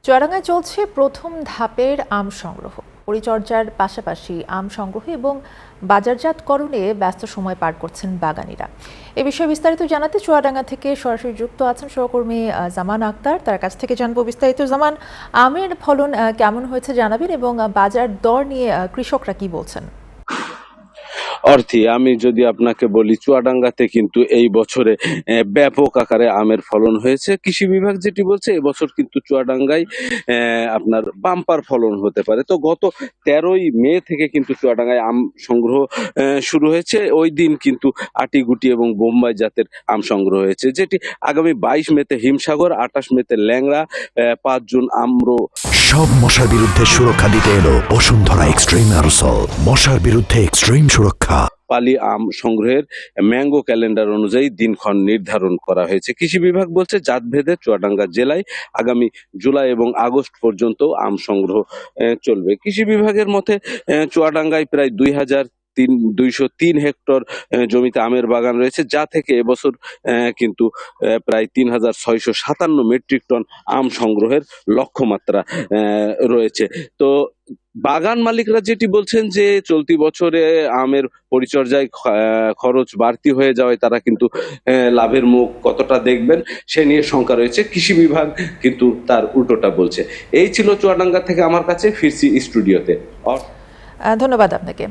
চুয়াডাঙ্গায় চলছে প্রথম ধাপের আম সংগ্রহ। পরিচর্যার পাশাপাশি আম সংগ্রহ এবং বাজারজাতকরণে ব্যস্ত সময় পার করছেন বাগানীরা। এ বিষয়ে বিস্তারিত জানাতে চুয়াডাঙ্গা থেকে সরাসরি যুক্ত আছেন সহকর্মী জামান আক্তার। তার কাছ থেকে জানবো বিস্তারিত। জামান, আমের ফলন কেমন হয়েছে জানাবেন এবং বাজার দর নিয়ে কৃষকরা কি বলছেন? আমি যদি আপনাকে বলি, চুয়াডাঙ্গাতে কিন্তু এই বছরে ব্যাপক আকারে আমের ফলন হয়েছে। কৃষি বিভাগ যেটি বলছে, এবছর কিন্তু চুয়াডাঙ্গায় আপনার বাম্পার ফলন হতে পারে। তো গত 13ই মে থেকে কিন্তু চুয়াডাঙ্গায় আম সংগ্রহ শুরু হয়েছে। ওই দিন কিন্তু আটিগুটি এবং বোম্বাই জাতের আম সংগ্রহ হয়েছে, যেটি আগামী 22 মেতে হিমসাগর, 28 মেতে ল্যাংড়া, 5 জুন আম্র। সব মশার বিরুদ্ধে সুরক্ষা দিতে এলো বসুন্ধরা এক্সট্রিম অ্যারোসল, মশার বিরুদ্ধে এক্সট্রিম সুরক্ষা। পালি আম সংগ্রহের ম্যাঙ্গো ক্যালেন্ডার অনুযায়ী দিনক্ষণ নির্ধারণ করা হয়েছে। কৃষি বিভাগ বলছে, জাতভেদে চুয়াডাঙ্গা জেলায় আগামী জুলাই এবং আগস্ট পর্যন্ত আম সংগ্রহ চলবে। কৃষি বিভাগের মতে চুয়াডাঙ্গায় প্রায় 203 হেক্টর জমিতে আমের বাগান রয়েছে, যা থেকে এবছর কিন্তু প্রায় 3657 মেট্রিক টন আম সংগ্রহের লক্ষ্যমাত্রা রয়েছে। তো বাগান মালিকরা যেটি বলছেন যে, চলতি বছরে আমের পরিচর্যায় খরচ বাড়তি হয়ে যাওয়ায় তারা কিন্তু লাভের মুখ কতটা দেখবেন সে নিয়ে শঙ্কা রয়েছে। কৃষি বিভাগ কিন্তু তার উল্টোটা বলছে। এই ছিল চুয়াডাঙ্গা থেকে আমার কাছে। ফিরছি স্টুডিওতে। ধন্যবাদ আপনাকে।